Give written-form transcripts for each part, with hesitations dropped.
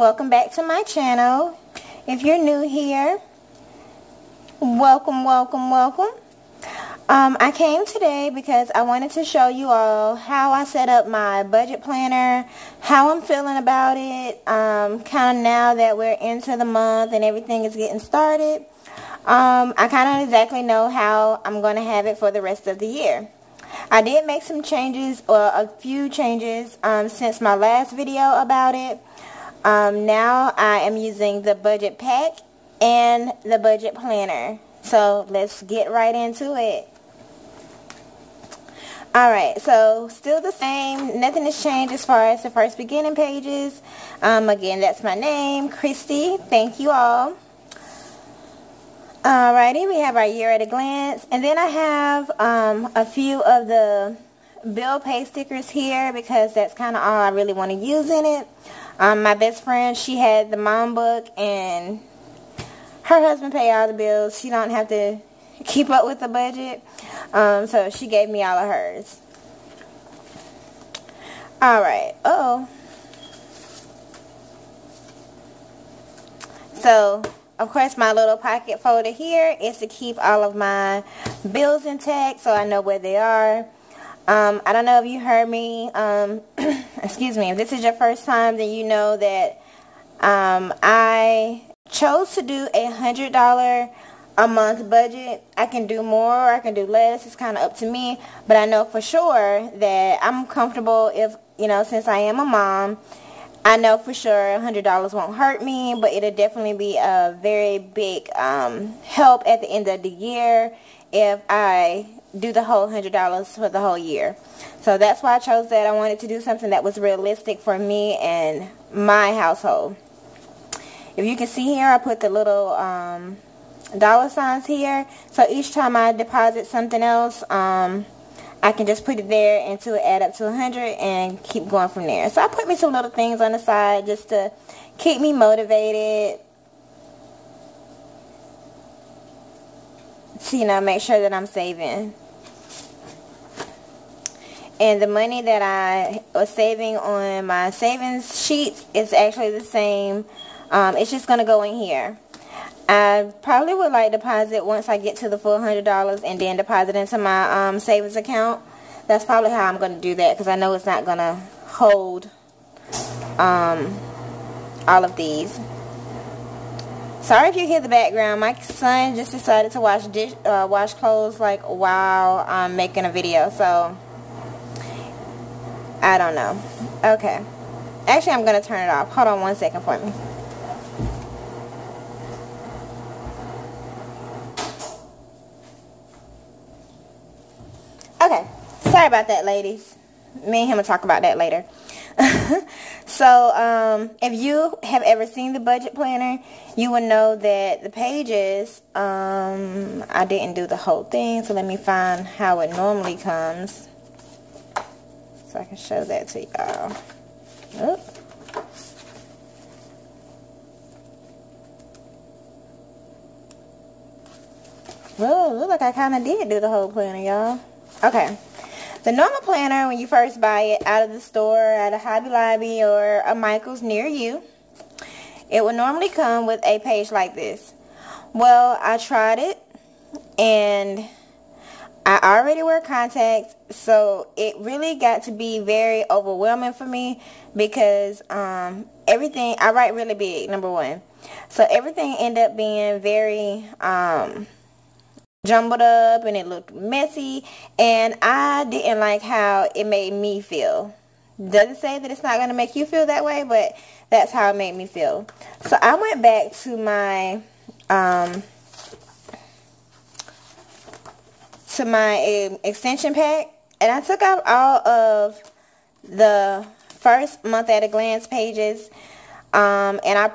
welcome back to my channel. If you're new here, welcome. I came today because I wanted to show you all how I set up my budget planner, how I'm feeling about it, kind of now that we're into the month and everything is getting started. I kind of exactly know how I'm going to have it for the rest of the year. I did make some changes, or a few changes, since my last video about it. Now I am using the budget pack and the budget planner. So let's get right into it. Alright, so still the same. Nothing has changed as far as the first beginning pages. Again, that's my name, Christy. Thank you all. Alrighty, we have our year at a glance. And then I have a few of the bill pay stickers here because that's kind of all I really want to use in it. My best friend, she had the mom book and her husband paid all the bills. She don't have to keep up with the budget. So she gave me all of hers. Alright. So, of course, my little pocket folder here is to keep all of my bills intact so I know where they are. I don't know if you heard me, excuse me, if this is your first time, then you know that I chose to do a $100 a month budget. I can do more, I can do less, it's kind of up to me, but I know for sure that I'm comfortable if, you know, since I am a mom, I know for sure $100 won't hurt me, but it'll definitely be a very big help at the end of the year if I do the whole $100 for the whole year. So that's why I chose that. I wanted to do something that was realistic for me and my household. If you can see here, I put the little dollar signs here. So each time I deposit something else, I can just put it there until it add up to 100 and keep going from there. So I put me some little things on the side just to keep me motivated. So, you know, make sure that I'm saving. And the money that I was saving on my savings sheet is actually the same. It's just going to go in here. I probably would like deposit once I get to the full $100 and then deposit into my savings account. That's probably how I'm going to do that because I know it's not going to hold all of these. Sorry if you hear the background. My son just decided to wash clothes like while I'm making a video, so I don't know. Okay. Actually, I'm going to turn it off. Hold on one second for me. Okay. Sorry about that, ladies. Me and him will talk about that later. So, if you have ever seen the budget planner, you will know that the pages, I didn't do the whole thing, so let me find how it normally comes so I can show that to y'all. Well, look like I kind of did do the whole planner, y'all. Okay. The normal planner, when you first buy it out of the store, at a Hobby Lobby or a Michael's near you, it will normally come with a page like this. Well, I tried it, and I already wear contacts, so it really got to be very overwhelming for me because everything, I write really big, number one. So everything ended up being very jumbled up and it looked messy, and I didn't like how it made me feel. Doesn't say that it's not going to make you feel that way, but that's how it made me feel. So I went back to my extension pack, and I took out all of the first month at a glance pages, and I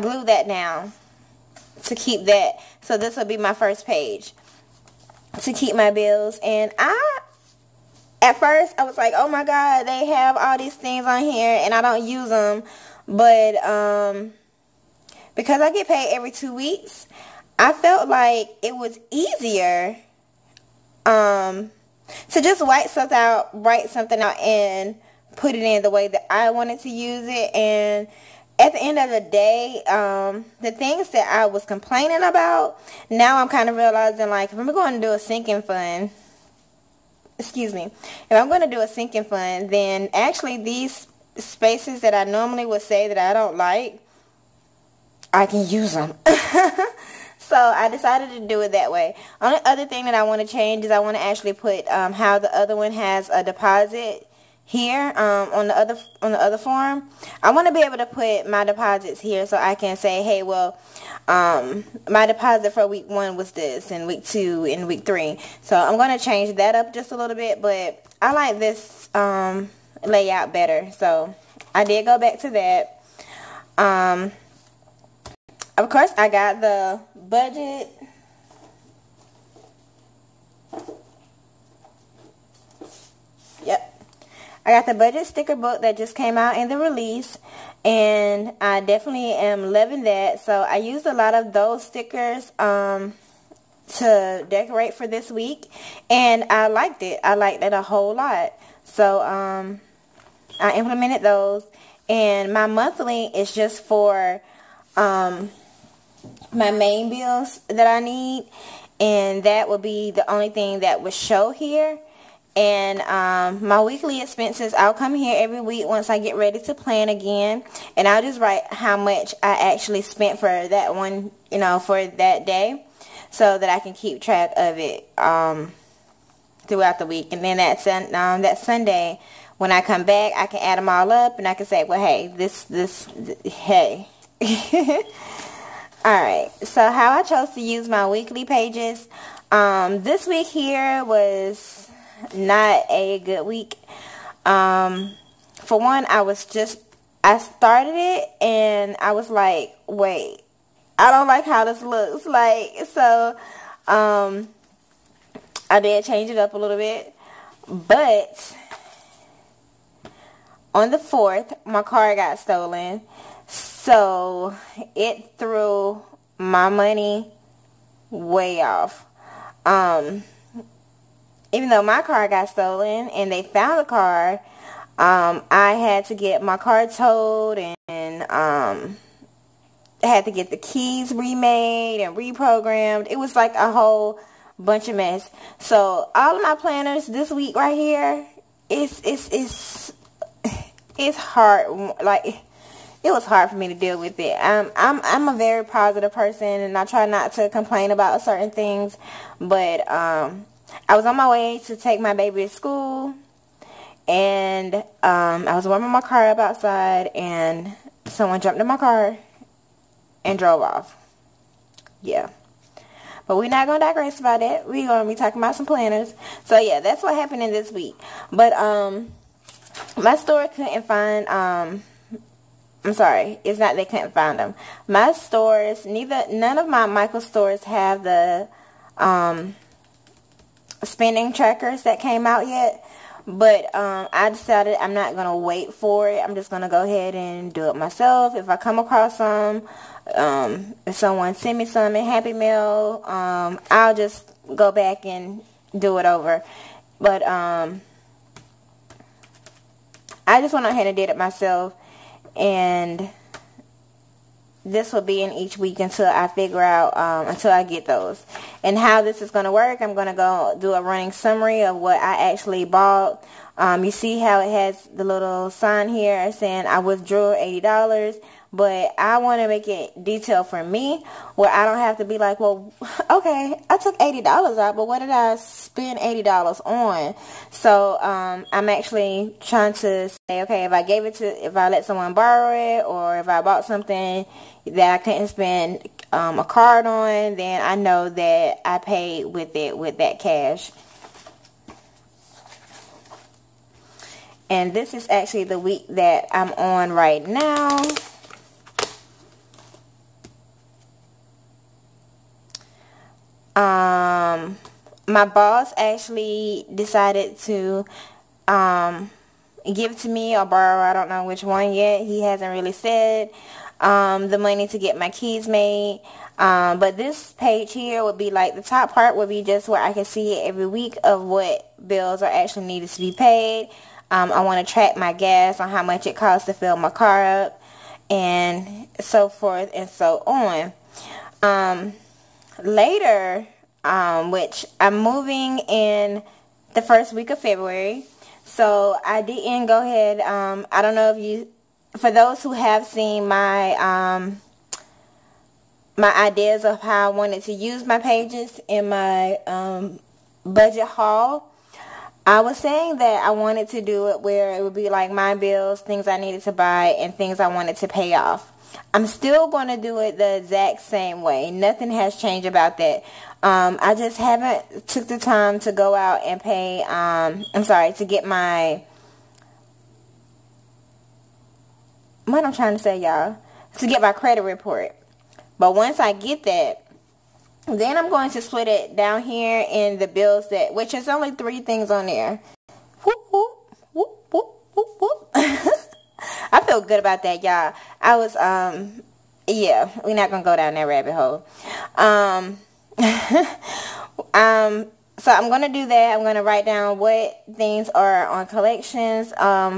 glued that down to keep that. So this will be my first page to keep my bills. And at first I was like, oh my god, they have all these things on here and I don't use them. But because I get paid every 2 weeks, I felt like it was easier to just write something out and put it in the way that I wanted to use it. And at the end of the day, the things that I was complaining about, now I'm kind of realizing, like, if I'm going to do a sinking fund, if I'm going to do a sinking fund, then actually these spaces that I normally would say that I don't like, I can use them. So I decided to do it that way. Only other thing that I want to change is I want to actually put how the other one has a deposit here on the other form. I want to be able to put my deposits here so I can say, hey, well, my deposit for week 1 was this, and week 2 and week 3. So I'm going to change that up just a little bit, but I like this layout better. So I did go back to that. Of course, I got the budget. Yep. I got the budget sticker book that just came out in the release, and I definitely am loving that. So I used a lot of those stickers to decorate for this week, and I liked it. I liked it a whole lot. So I implemented those, and my monthly is just for my main bills that I need, and that will be the only thing that would show here. And my weekly expenses, I'll come here every week once I get ready to plan again, and I'll just write how much I actually spent for that one, you know, for that day, so that I can keep track of it throughout the week. And then that Sunday, when I come back, I can add them all up, and I can say, well, hey, hey. Alright, so how I chose to use my weekly pages. This week here was not a good week. For one, I started it and I was like, wait, I don't like how this looks. So I did change it up a little bit, but on the 4th, my car got stolen. So it threw my money way off. Even though my car got stolen and they found the car, I had to get my car towed, and I had to get the keys remade and reprogrammed. It was like a whole bunch of mess. So all of my planners this week right here, it's hard. Like, it was hard for me to deal with it. I'm a very positive person, and I try not to complain about certain things. But I was on my way to take my baby to school, and I was warming my car up outside, and someone jumped in my car and drove off. Yeah. But we're not going to digress about that. We're going to be talking about some planners. So yeah, that's what happened in this week. But my store couldn't find I'm sorry, it's not they couldn't find them. My stores, none of my Michael stores have the spending trackers that came out yet. But I decided I'm not going to wait for it. I'm just going to go ahead and do it myself. If I come across some, if someone send me some in Happy Mail, I'll just go back and do it over. But I just went ahead and did it myself. And this will be in each week until I figure out, until I get those. And how this is going to work, I'm going to go do a running summary of what I actually bought. You see how it has the little sign here saying I withdrew $80. But I want to make it detailed for me, where I don't have to be like, well, okay, I took $80 out, but what did I spend $80 on? So I'm actually trying to say, okay, if I let someone borrow it, or if I bought something that I couldn't spend a card on, then I know that I paid with that cash. And this is actually the week that I'm on right now. My boss actually decided to give it to me or borrow, I don't know which one yet. He hasn't really said the money to get my keys made. But this page here would be like, the top part would be just where I can see it every week of what bills are actually needed to be paid. I want to track my gas on how much it costs to fill my car up, and so forth and so on. Later, which I'm moving in the first week of February, so I didn't go ahead. I don't know if you, for those who have seen my my ideas of how I wanted to use my pages in my budget haul, I was saying that I wanted to do it where it would be like my bills, things I needed to buy, and things I wanted to pay off. I'm still going to do it the exact same way. Nothing has changed about that. I just haven't took the time to go out and pay, to get my, what I'm trying to say, y'all, to get my credit report. But once I get that, then I'm going to split it down here in the bills that, which is only 3 things on there. Whoop, whoop, whoop, whoop, whoop, whoop. I feel good about that, y'all. I was, yeah, we're not going to go down that rabbit hole. So I'm going to do that. I'm going to write down what things are on collections,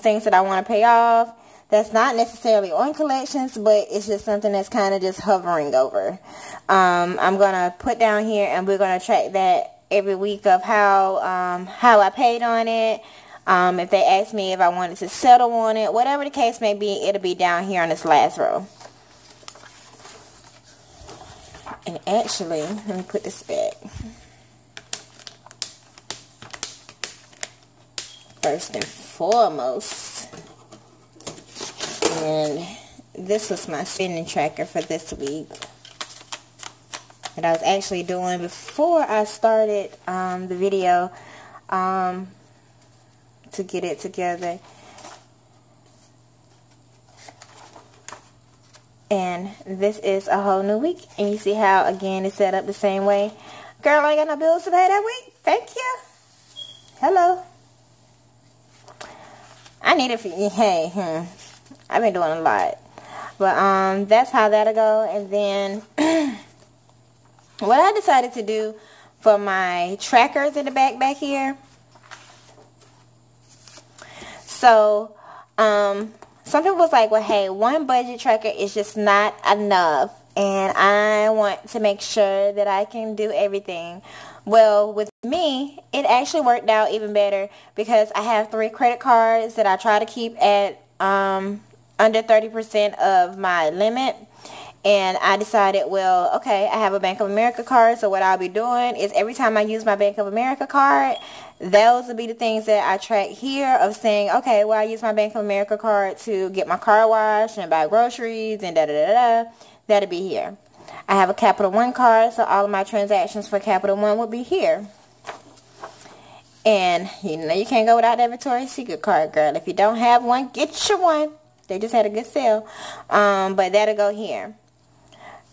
things that I want to pay off. That's not necessarily on collections, but it's just something that's kind of just hovering over. I'm going to put down here, and we're going to track that every week of how I paid on it. If they ask me if I wanted to settle on it, whatever the case may be, it'll be down here on this last row. And actually, let me put this back. First and foremost, and this was my spending tracker for this week that I was actually doing before I started the video to get it together. And this is a whole new week, and you see how again it's set up the same way. Girl, I ain't got no bills to pay that week. Thank you. Hello. I need it for you. Hey, I've been doing a lot. But that's how that'll go. And then what I decided to do for my trackers in the back here. So some people was like, well, hey, one budget tracker is just not enough, and I want to make sure that I can do everything. Well, with me, it actually worked out even better because I have 3 credit cards that I try to keep at under 30% of my limit. And I decided, well, okay, I have a Bank of America card, so what I'll be doing is every time I use my Bank of America card, those will be the things that I track here of saying, okay, well, I use my Bank of America card to get my car washed and buy groceries and da-da-da-da. That'll be here. I have a Capital One card, so all of my transactions for Capital One will be here. And, you know, you can't go without that Victoria's Secret card, girl. If you don't have one, get you one. They just had a good sale. But that'll go here.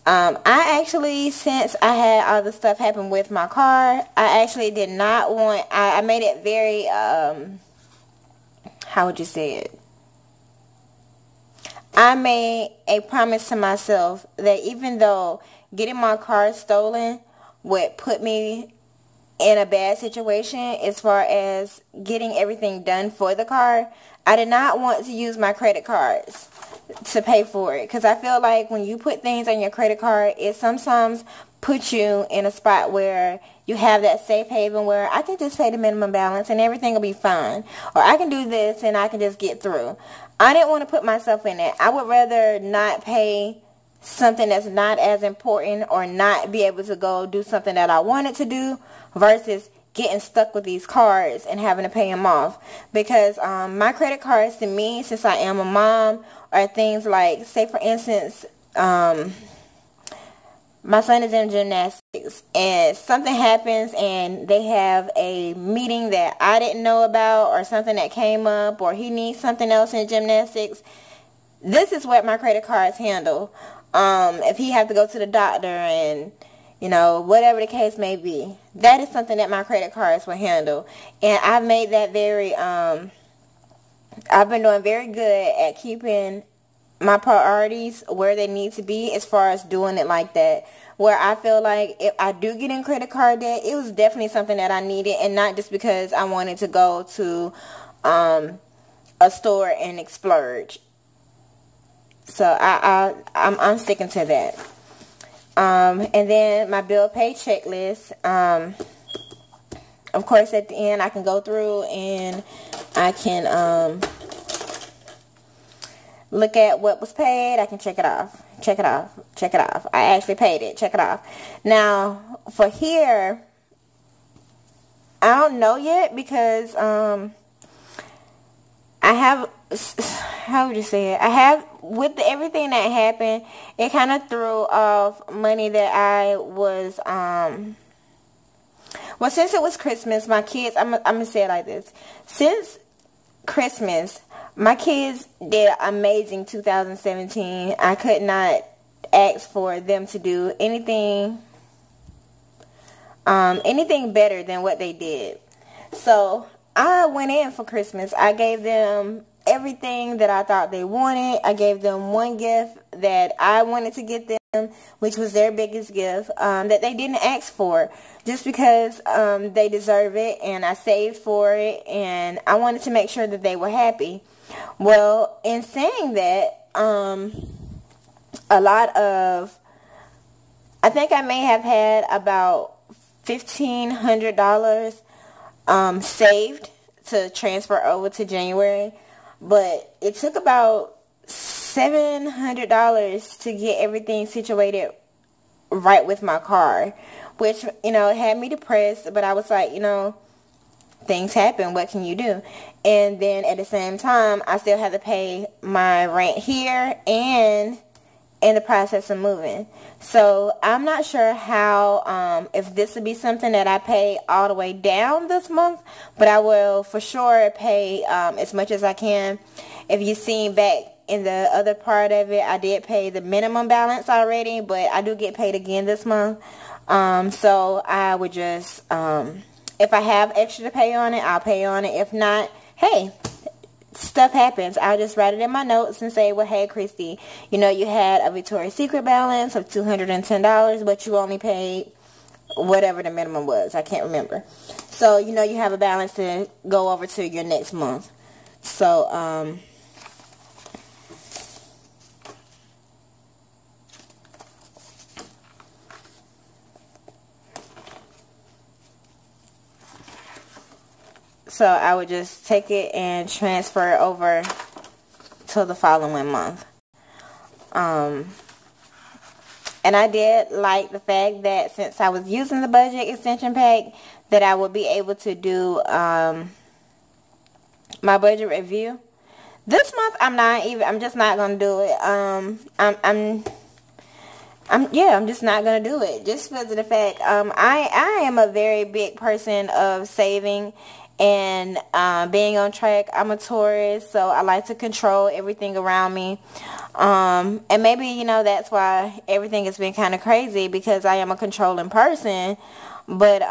I actually, since I had all the stuff happen with my car, I actually did not want, I made it very, how would you say it? I made a promise to myself that even though getting my car stolen would put me in a bad situation as far as getting everything done for the car, I did not want to use my credit cards to pay for it, because I feel like when you put things on your credit card, it sometimes puts you in a spot where you have that safe haven where I can just pay the minimum balance and everything will be fine, or I can do this and I can just get through. I didn't want to put myself in that. I would rather not pay something that's not as important or not be able to go do something that I wanted to do versus getting stuck with these cards and having to pay them off. Because my credit cards, to me, since I am a mom, are things like, say for instance, my son is in gymnastics and something happens and they have a meeting that I didn't know about, or something that came up, or he needs something else in gymnastics. This is what my credit cards handle. If he have to go to the doctor and, you know, whatever the case may be, that is something that my credit cards will handle. And I've made that very, I've been doing very good at keeping my priorities where they need to be as far as doing it like that. Where I feel like if I do get in credit card debt, it was definitely something that I needed, and not just because I wanted to go to a store and splurge. So I'm sticking to that. And then my bill pay checklist. Of course, at the end I can go through and I can look at what was paid. I can check it off. Check it off. Check it off. I actually paid it. Check it off. Now, for here, I don't know yet because I have, how would you say it? I have, with everything that happened, it kind of threw off money that I was, well, since it was Christmas, my kids, I'm going to say it like this. Since Christmas, my kids did amazing 2017. I could not ask for them to do anything better than what they did. So I went in for Christmas. I gave them everything that I thought they wanted. I gave them one gift that I wanted to get them, which was their biggest gift, that they didn't ask for, just because they deserve it, and I saved for it, and I wanted to make sure that they were happy. Well, in saying that, a lot of, I think I may have had about $1,500 saved to transfer over to January, but it took about $700 to get everything situated right with my car, which, you know, had me depressed. But I was like, you know, things happen, what can you do? And then at the same time, I still had to pay my rent here and in the process of moving. So I'm not sure how, if this would be something that I pay all the way down this month, but I will for sure pay as much as I can. If you've seen back in the other part of it, I did pay the minimum balance already, but I do get paid again this month. So I would just, if I have extra to pay on it, I'll pay on it. If not, hey, stuff happens. I'll just write it in my notes and say, well, hey, Christy, you know, you had a Victoria's Secret balance of $210, but you only paid whatever the minimum was. I can't remember. So, you know, you have a balance to go over to your next month. So, so I would just take it and transfer it over to the following month. And I did like the fact that since I was using the budget extension pack, that I would be able to do my budget review. This month I'm just not gonna do it. I'm just not gonna do it, just because of the fact I am a very big person of saving and being on track. I'm a Taurus, so I like to control everything around me. And maybe, you know, that's why everything has been kind of crazy, because I am a controlling person. But,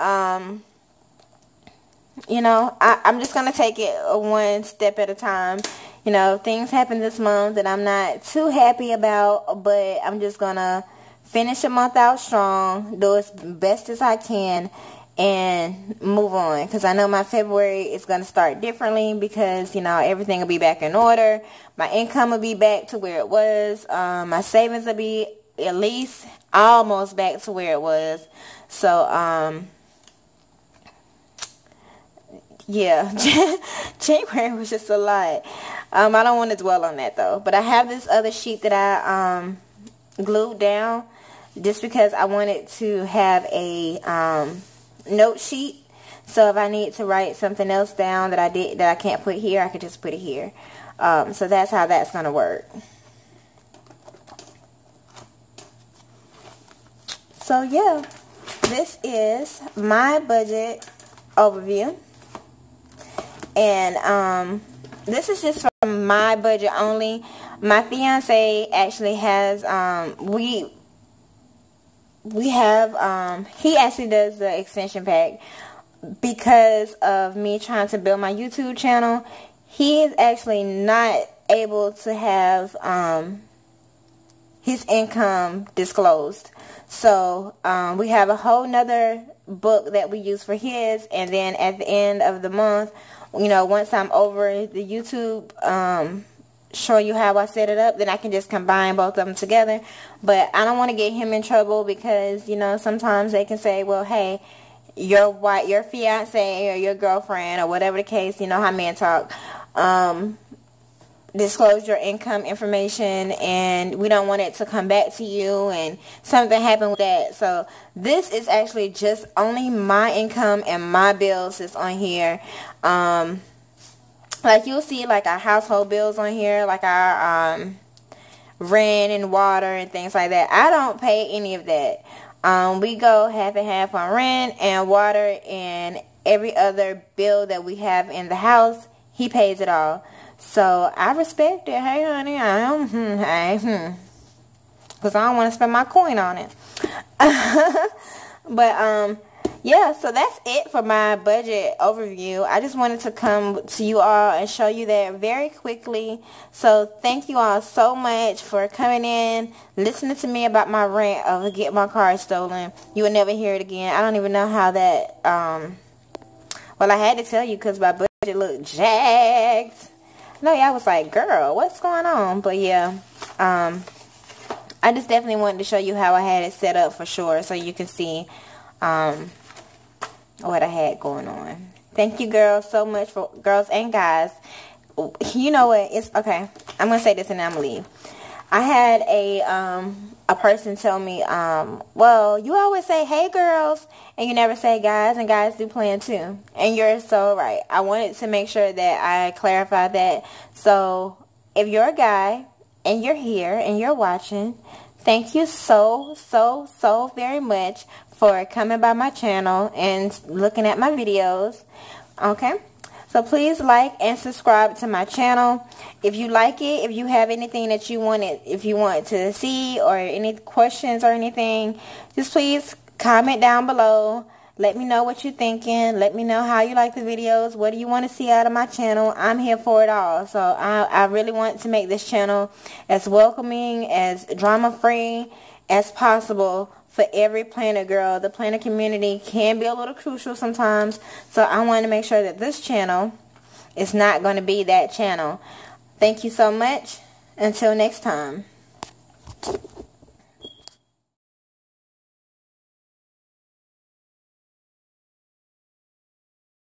you know, I'm just going to take it one step at a time. You know, things happen this month that I'm not too happy about, but I'm just going to finish a month out strong, do as best as I can, and move on, because I know my February is going to start differently, because, you know, everything will be back in order. My income will be back to where it was. My savings will be at least almost back to where it was. So, yeah, January was just a lot. I don't want to dwell on that, though. But I have this other sheet that I glued down just because I wanted to have a note sheet, so if I need to write something else down that I can't put here, I could just put it here. So that's how that's gonna work. So yeah, this is my budget overview, and this is just from my budget only. My fiance actually has we have, he actually does the extension pack because of me trying to build my YouTube channel. He is actually not able to have, his income disclosed. So we have a whole nother book that we use for his, and then at the end of the month, you know, once I'm over the YouTube showing you how I set it up, then I can just combine both of them together. But I don't want to get him in trouble because, you know, sometimes they can say, well, hey, your fiance or your girlfriend or whatever the case, you know how men talk, disclose your income information, and we don't want it to come back to you and something happen with that. So this is actually just only my income and my bills is on here. Like you'll see like our household bills on here, like our rent and water and things like that. I don't pay any of that. We go half and half on rent and water, and every other bill that we have in the house, he pays it all. So I respect it. Hey, honey, because I don't want to spend my coin on it. But yeah, so that's it for my budget overview. I just wanted to come to you all and show you that very quickly. So thank you all so much for coming in, listening to me about my rant of get my car stolen. You will never hear it again. I don't even know how that, well, I had to tell you because my budget looked jacked. No, yeah, I was like, girl, what's going on? But yeah, I just definitely wanted to show you how I had it set up for sure, so you can see what I had going on. Thank you, girls, so much, for girls and guys. You know what? It's okay. I'm gonna say this and then I'm gonna leave. I had a person tell me, well, you always say, hey, girls, and you never say guys, and guys do plan too. And you're so right. I wanted to make sure that I clarify that. So if you're a guy and you're here and you're watching, thank you so very much for coming by my channel and looking at my videos. Okay? So please like and subscribe to my channel. If you like it, if you have anything that you if you want to see, or any questions or anything, just please comment down below. Let me know what you're thinking. Let me know how you like the videos. What do you want to see out of my channel? I'm here for it all. So I really want to make this channel as welcoming, as drama-free as possible for every planner girl. The planner community can be a little crucial sometimes, so I want to make sure that this channel is not going to be that channel. Thank you so much. Until next time.